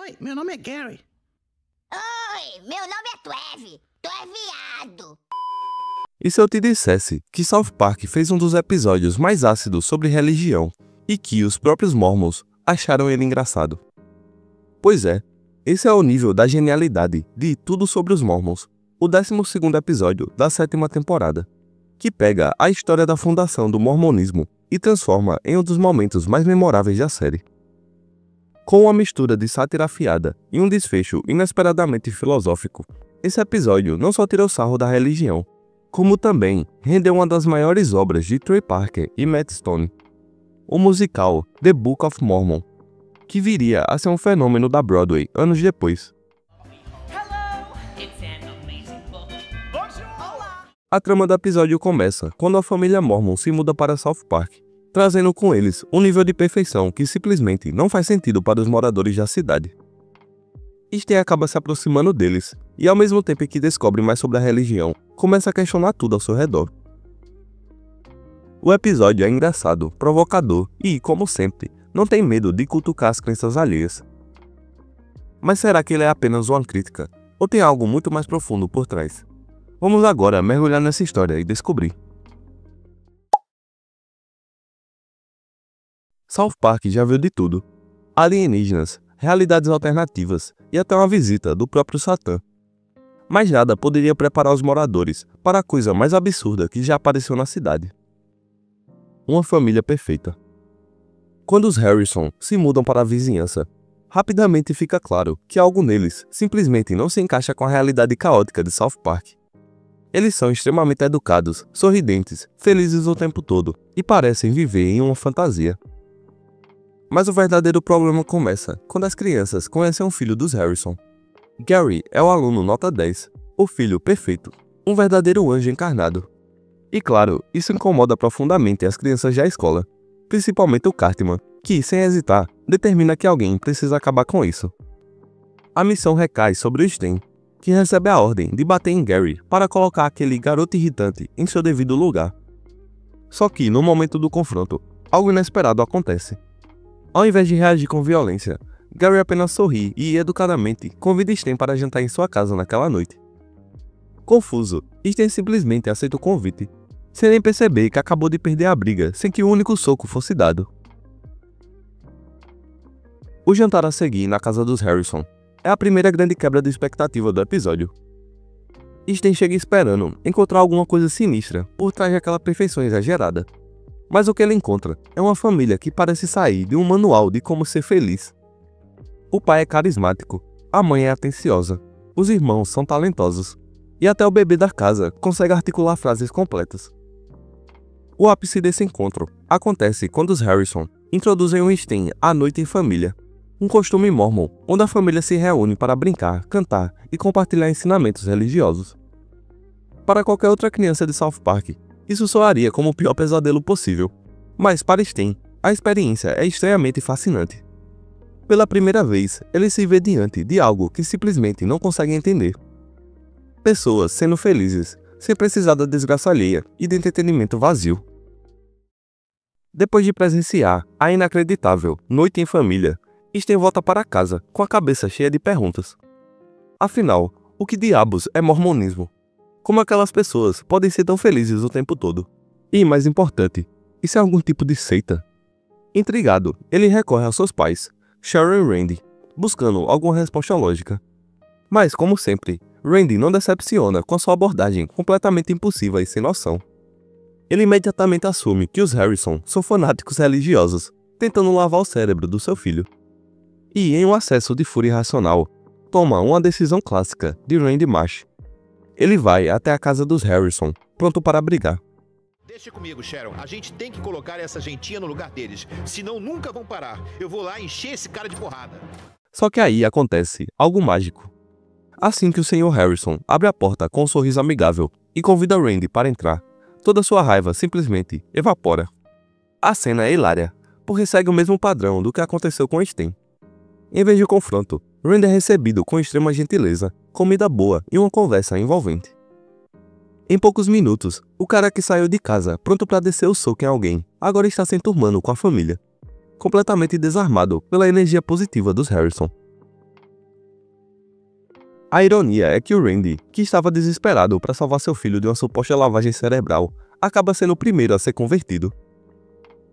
Oi, meu nome é Gary. Oi, meu nome é Twev. Tu é viado. E se eu te dissesse que South Park fez um dos episódios mais ácidos sobre religião e que os próprios Mormons acharam ele engraçado? Pois é, esse é o nível da genialidade de Tudo sobre os Mormons, o 12º episódio da 7ª temporada, que pega a história da fundação do mormonismo e transforma em um dos momentos mais memoráveis da série. Com uma mistura de sátira afiada e um desfecho inesperadamente filosófico, esse episódio não só tirou sarro da religião, como também rendeu uma das maiores obras de Trey Parker e Matt Stone, o musical The Book of Mormon, que viria a ser um fenômeno da Broadway anos depois. A trama do episódio começa quando a família Mormon se muda para South Park, trazendo com eles um nível de perfeição que simplesmente não faz sentido para os moradores da cidade. Stan acaba se aproximando deles, e ao mesmo tempo que descobre mais sobre a religião, começa a questionar tudo ao seu redor. O episódio é engraçado, provocador e, como sempre, não tem medo de cutucar as crenças alheias. Mas será que ele é apenas uma crítica, ou tem algo muito mais profundo por trás? Vamos agora mergulhar nessa história e descobrir. South Park já viu de tudo: alienígenas, realidades alternativas e até uma visita do próprio Satã. Mas nada poderia preparar os moradores para a coisa mais absurda que já apareceu na cidade. Uma família perfeita. Quando os Harrison se mudam para a vizinhança, rapidamente fica claro que algo neles simplesmente não se encaixa com a realidade caótica de South Park. Eles são extremamente educados, sorridentes, felizes o tempo todo e parecem viver em uma fantasia. Mas o verdadeiro problema começa quando as crianças conhecem um filho dos Harrison. Gary é o aluno nota 10, o filho perfeito, um verdadeiro anjo encarnado. E claro, isso incomoda profundamente as crianças da escola, principalmente o Cartman, que, sem hesitar, determina que alguém precisa acabar com isso. A missão recai sobre o Stan, que recebe a ordem de bater em Gary para colocar aquele garoto irritante em seu devido lugar. Só que, no momento do confronto, algo inesperado acontece. Ao invés de reagir com violência, Gary apenas sorri e, educadamente, convida Stan para jantar em sua casa naquela noite. Confuso, Stan simplesmente aceita o convite, sem nem perceber que acabou de perder a briga sem que o único soco fosse dado. O jantar a seguir na casa dos Harrison é a primeira grande quebra de expectativa do episódio. Stan chega esperando encontrar alguma coisa sinistra por trás daquela perfeição exagerada. Mas o que ele encontra é uma família que parece sair de um manual de como ser feliz. O pai é carismático, a mãe é atenciosa, os irmãos são talentosos, e até o bebê da casa consegue articular frases completas. O ápice desse encontro acontece quando os Harrison introduzem o Stan à noite em família, um costume mormon onde a família se reúne para brincar, cantar e compartilhar ensinamentos religiosos. Para qualquer outra criança de South Park, isso soaria como o pior pesadelo possível, mas para Stan, a experiência é estranhamente fascinante. Pela primeira vez, ele se vê diante de algo que simplesmente não consegue entender. Pessoas sendo felizes, sem precisar da desgraça alheia e de entretenimento vazio. Depois de presenciar a inacreditável noite em família, Stan volta para casa com a cabeça cheia de perguntas. Afinal, o que diabos é mormonismo? Como aquelas pessoas podem ser tão felizes o tempo todo? E, mais importante, isso é algum tipo de seita? Intrigado, ele recorre aos seus pais, Sharon e Randy, buscando alguma resposta lógica. Mas, como sempre, Randy não decepciona com a sua abordagem completamente impulsiva e sem noção. Ele imediatamente assume que os Harrison são fanáticos religiosos, tentando lavar o cérebro do seu filho. E, em um acesso de fúria irracional, toma uma decisão clássica de Randy Marsh. Ele vai até a casa dos Harrison, pronto para brigar. Deixa comigo, Sharon. A gente tem que colocar essa gentinha no lugar deles, senão nunca vão parar. Eu vou lá encher esse cara de porrada. Só que aí acontece algo mágico. Assim que o Sr. Harrison abre a porta com um sorriso amigável e convida Randy para entrar, toda sua raiva simplesmente evapora. A cena é hilária, porque segue o mesmo padrão do que aconteceu com Stan. Em vez de confronto, Randy é recebido com extrema gentileza, comida boa e uma conversa envolvente. Em poucos minutos, o cara que saiu de casa pronto para descer o soco em alguém, agora está se enturmando com a família, completamente desarmado pela energia positiva dos Harrison. A ironia é que o Randy, que estava desesperado para salvar seu filho de uma suposta lavagem cerebral, acaba sendo o primeiro a ser convertido.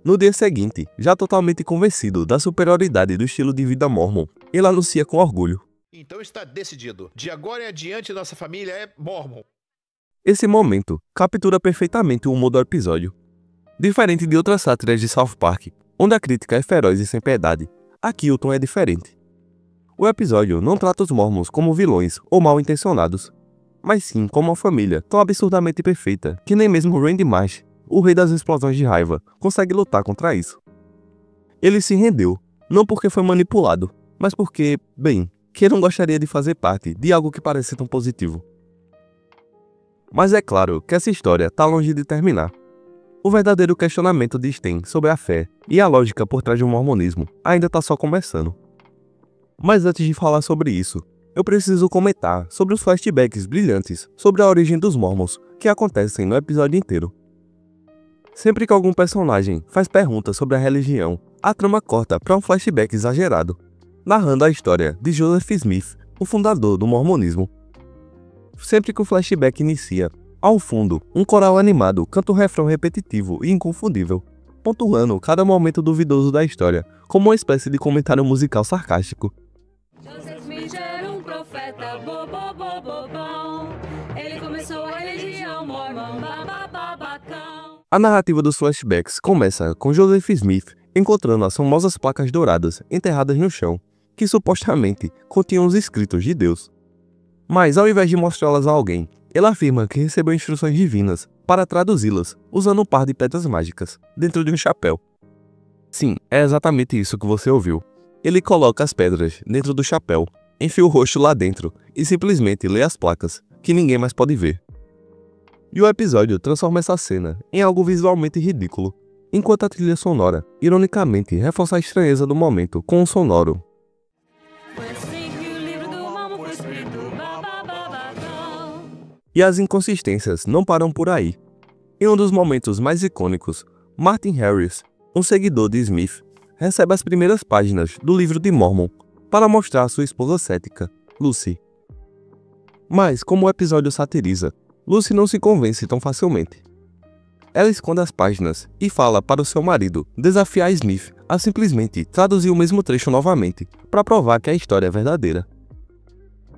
No dia seguinte, já totalmente convencido da superioridade do estilo de vida mormon, ele anuncia com orgulho: Então está decidido. De agora em adiante, nossa família é mormon. Esse momento captura perfeitamente o humor do episódio. Diferente de outras sátiras de South Park, onde a crítica é feroz e sem piedade, aqui o tom é diferente. O episódio não trata os mormons como vilões ou mal intencionados, mas sim como uma família tão absurdamente perfeita que nem mesmo Randy Marsh, o rei das explosões de raiva, consegue lutar contra isso. Ele se rendeu, não porque foi manipulado, mas porque, bem, quem não gostaria de fazer parte de algo que parece tão positivo? Mas é claro que essa história está longe de terminar. O verdadeiro questionamento de Sten sobre a fé e a lógica por trás do mormonismo ainda está só começando. Mas antes de falar sobre isso, eu preciso comentar sobre os flashbacks brilhantes sobre a origem dos mormons que acontecem no episódio inteiro. Sempre que algum personagem faz perguntas sobre a religião, a trama corta para um flashback exagerado, narrando a história de Joseph Smith, o fundador do mormonismo. Sempre que o flashback inicia, ao fundo, um coral animado canta um refrão repetitivo e inconfundível, pontuando cada momento duvidoso da história, como uma espécie de comentário musical sarcástico. Joseph Smith era um profeta, bobobobobom. Ele começou a religião mormon, babababacão. A narrativa dos flashbacks começa com Joseph Smith encontrando as famosas placas douradas enterradas no chão, que supostamente continham os escritos de Deus. Mas ao invés de mostrá-las a alguém, ele afirma que recebeu instruções divinas para traduzi-las usando um par de pedras mágicas dentro de um chapéu. Sim, é exatamente isso que você ouviu. Ele coloca as pedras dentro do chapéu, enfia o rosto lá dentro e simplesmente lê as placas, que ninguém mais pode ver. E o episódio transforma essa cena em algo visualmente ridículo, enquanto a trilha sonora, ironicamente, reforça a estranheza do momento com um sonoro. Foi assim que o livro do Mormon foi escrito, babababacão. E as inconsistências não param por aí. Em um dos momentos mais icônicos, Martin Harris, um seguidor de Smith, recebe as primeiras páginas do livro de Mormon para mostrar a sua esposa cética, Lucy. Mas, como o episódio satiriza, Lucy não se convence tão facilmente. Ela esconde as páginas e fala para o seu marido desafiar Smith a simplesmente traduzir o mesmo trecho novamente para provar que a história é verdadeira.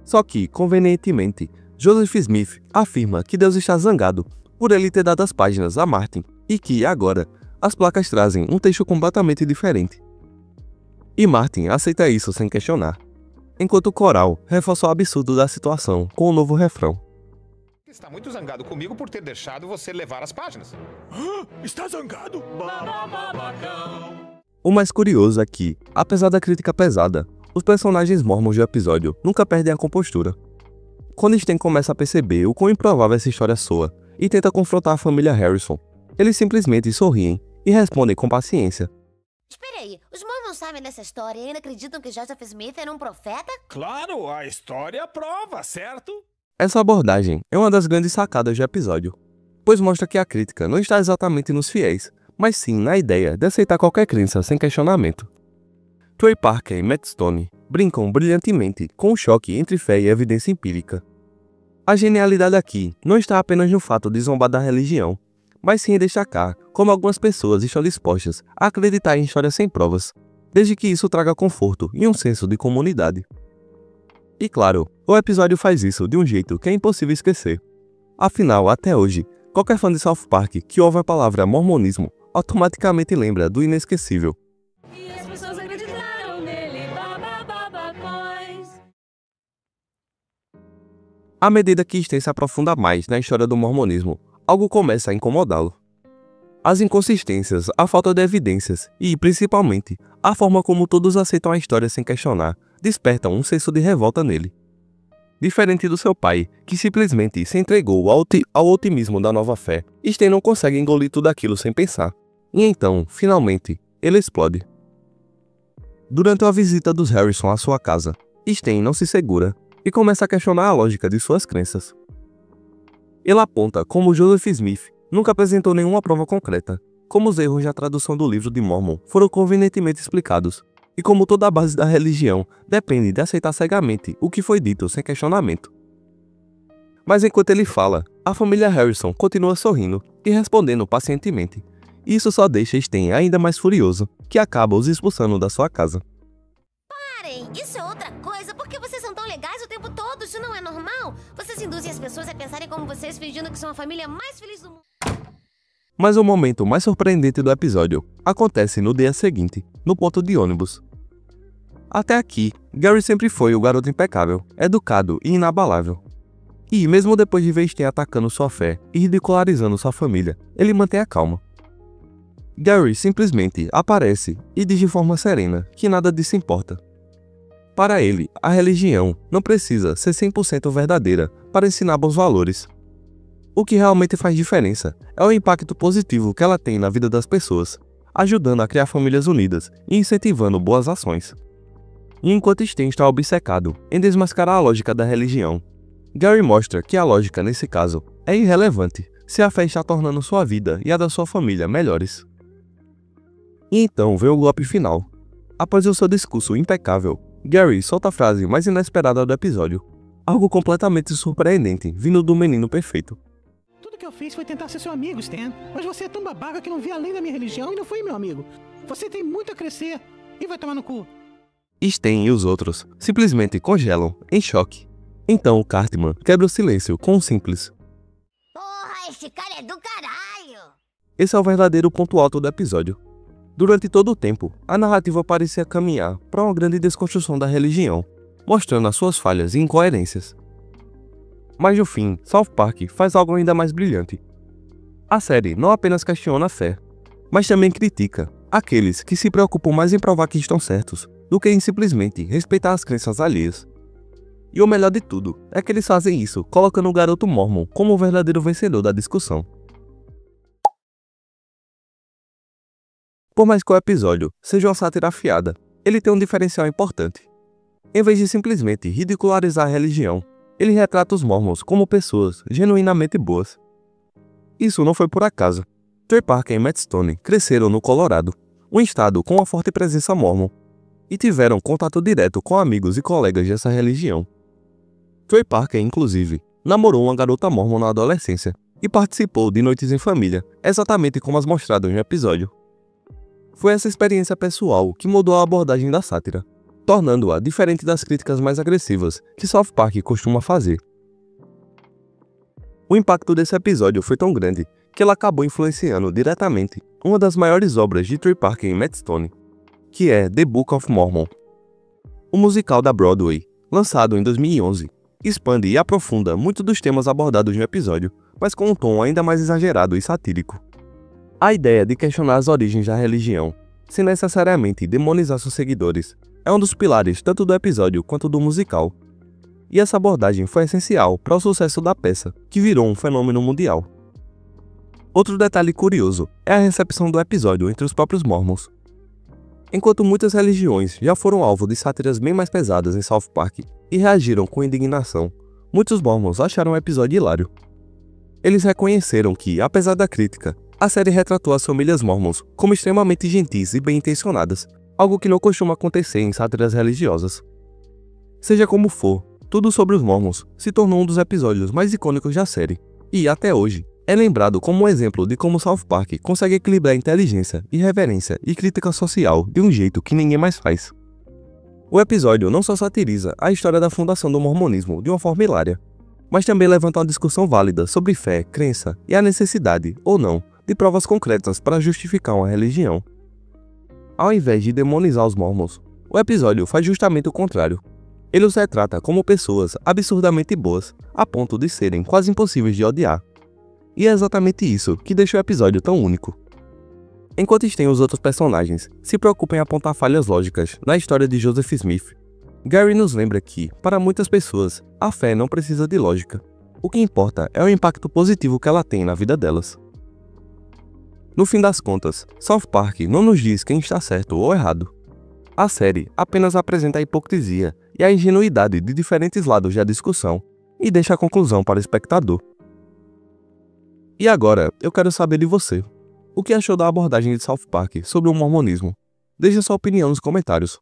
Só que, convenientemente, Joseph Smith afirma que Deus está zangado por ele ter dado as páginas a Martin e que, agora, as placas trazem um texto completamente diferente. E Martin aceita isso sem questionar, enquanto o coral reforça o absurdo da situação com o novo refrão. Está muito zangado comigo por ter deixado você levar as páginas. Está zangado? Babababacão. O mais curioso é que, apesar da crítica pesada, os personagens mormons do episódio nunca perdem a compostura. Quando Sten começa a perceber o quão improvável essa história soa e tenta confrontar a família Harrison, eles simplesmente sorriem e respondem com paciência. Espera aí, os mormons sabem dessa história e ainda acreditam que Joseph Smith era um profeta? Claro, a história prova, certo? Essa abordagem é uma das grandes sacadas do episódio, pois mostra que a crítica não está exatamente nos fiéis, mas sim na ideia de aceitar qualquer crença sem questionamento. Trey Parker e Matt Stone brincam brilhantemente com o choque entre fé e evidência empírica. A genialidade aqui não está apenas no fato de zombar da religião, mas sim em destacar como algumas pessoas estão dispostas a acreditar em histórias sem provas, desde que isso traga conforto e um senso de comunidade. E claro, o episódio faz isso de um jeito que é impossível esquecer. Afinal, até hoje, qualquer fã de South Park que ouve a palavra mormonismo automaticamente lembra do inesquecível. E as pessoas acreditaram nele, babababacões. À medida que Sten se aprofunda mais na história do mormonismo, algo começa a incomodá-lo. As inconsistências, a falta de evidências e, principalmente, a forma como todos aceitam a história sem questionar, despertam um senso de revolta nele. Diferente do seu pai, que simplesmente se entregou ao otimismo da nova fé, Sten não consegue engolir tudo aquilo sem pensar. E então, finalmente, ele explode. Durante a visita dos Harrison à sua casa, Sten não se segura e começa a questionar a lógica de suas crenças. Ele aponta como Joseph Smith nunca apresentou nenhuma prova concreta, como os erros da tradução do livro de Mormon foram convenientemente explicados, E como toda a base da religião, depende de aceitar cegamente o que foi dito sem questionamento. Mas enquanto ele fala, a família Harrison continua sorrindo e respondendo pacientemente. E isso só deixa Sten ainda mais furioso, que acaba os expulsando da sua casa. Parem, isso é outra coisa. Por que vocês são tão legais o tempo todo? Isso não é normal. Vocês induzem as pessoas a pensarem como vocês, fingindo que são a família mais feliz do mundo. Mas o momento mais surpreendente do episódio acontece no dia seguinte, no ponto de ônibus. Até aqui, Gary sempre foi o garoto impecável, educado e inabalável. E mesmo depois de ver Sten atacando sua fé e ridicularizando sua família, ele mantém a calma. Gary simplesmente aparece e diz de forma serena que nada disso importa. Para ele, a religião não precisa ser 100% verdadeira para ensinar bons valores. O que realmente faz diferença é o impacto positivo que ela tem na vida das pessoas, ajudando a criar famílias unidas e incentivando boas ações. E enquanto Sten está obcecado em desmascarar a lógica da religião, Gary mostra que a lógica nesse caso é irrelevante se a fé está tornando sua vida e a da sua família melhores. E então vem o golpe final. Após o seu discurso impecável, Gary solta a frase mais inesperada do episódio, algo completamente surpreendente vindo do menino perfeito. Tudo que eu fiz foi tentar ser seu amigo, Stan. Mas você é tão babaca que não vê além da minha religião e não foi meu amigo. Você tem muito a crescer e vai tomar no cu. Sten e os outros simplesmente congelam, em choque. Então o Cartman quebra o silêncio com um simples: Porra, esse cara é do caralho! Esse é o verdadeiro ponto alto do episódio. Durante todo o tempo, a narrativa parecia caminhar para uma grande desconstrução da religião, mostrando as suas falhas e incoerências. Mas no fim, South Park faz algo ainda mais brilhante. A série não apenas questiona a fé, mas também critica aqueles que se preocupam mais em provar que estão certos do que em simplesmente respeitar as crenças alheias. E o melhor de tudo é que eles fazem isso colocando o garoto Mormon como o verdadeiro vencedor da discussão. Por mais que o episódio seja uma sátira afiada, ele tem um diferencial importante. Em vez de simplesmente ridicularizar a religião, ele retrata os Mormons como pessoas genuinamente boas. Isso não foi por acaso. Trey Parker e Matt Stone cresceram no Colorado, um estado com uma forte presença mormon, e tiveram contato direto com amigos e colegas dessa religião. Trey Parker, inclusive, namorou uma garota mormon na adolescência e participou de noites em família, exatamente como as mostradas no episódio. Foi essa experiência pessoal que mudou a abordagem da sátira, tornando-a diferente das críticas mais agressivas que South Park costuma fazer. O impacto desse episódio foi tão grande que ela acabou influenciando diretamente uma das maiores obras de Trey Parker e Matt Stone, que é The Book of Mormon. O musical da Broadway, lançado em 2011, expande e aprofunda muito dos temas abordados no episódio, mas com um tom ainda mais exagerado e satírico. A ideia de questionar as origens da religião, sem necessariamente demonizar seus seguidores, é um dos pilares tanto do episódio quanto do musical. E essa abordagem foi essencial para o sucesso da peça, que virou um fenômeno mundial. Outro detalhe curioso é a recepção do episódio entre os próprios Mormons. Enquanto muitas religiões já foram alvo de sátiras bem mais pesadas em South Park e reagiram com indignação, muitos Mormons acharam o episódio hilário. Eles reconheceram que, apesar da crítica, a série retratou as famílias Mormons como extremamente gentis e bem-intencionadas, algo que não costuma acontecer em sátiras religiosas. Seja como for, Tudo sobre os Mormons se tornou um dos episódios mais icônicos da série, e até hoje é lembrado como um exemplo de como South Park consegue equilibrar inteligência, irreverência e crítica social de um jeito que ninguém mais faz. O episódio não só satiriza a história da fundação do mormonismo de uma forma hilária, mas também levanta uma discussão válida sobre fé, crença e a necessidade, ou não, de provas concretas para justificar uma religião. Ao invés de demonizar os Mormons, o episódio faz justamente o contrário. Ele os retrata como pessoas absurdamente boas, a ponto de serem quase impossíveis de odiar. E é exatamente isso que deixa o episódio tão único. Enquanto tem os outros personagens se preocupam em apontar falhas lógicas na história de Joseph Smith, Gary nos lembra que, para muitas pessoas, a fé não precisa de lógica. O que importa é o impacto positivo que ela tem na vida delas. No fim das contas, South Park não nos diz quem está certo ou errado. A série apenas apresenta a hipocrisia e a ingenuidade de diferentes lados da discussão e deixa a conclusão para o espectador. E agora, eu quero saber de você. O que achou da abordagem de South Park sobre o mormonismo? Deixe sua opinião nos comentários.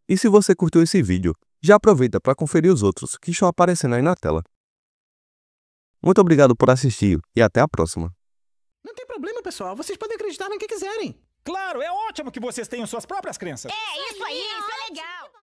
E se você curtiu esse vídeo, já aproveita para conferir os outros que estão aparecendo aí na tela. Muito obrigado por assistir e até a próxima. Não tem problema, pessoal. Vocês podem acreditar no que quiserem. Claro, é ótimo que vocês tenham suas próprias crenças. É isso aí, isso é legal.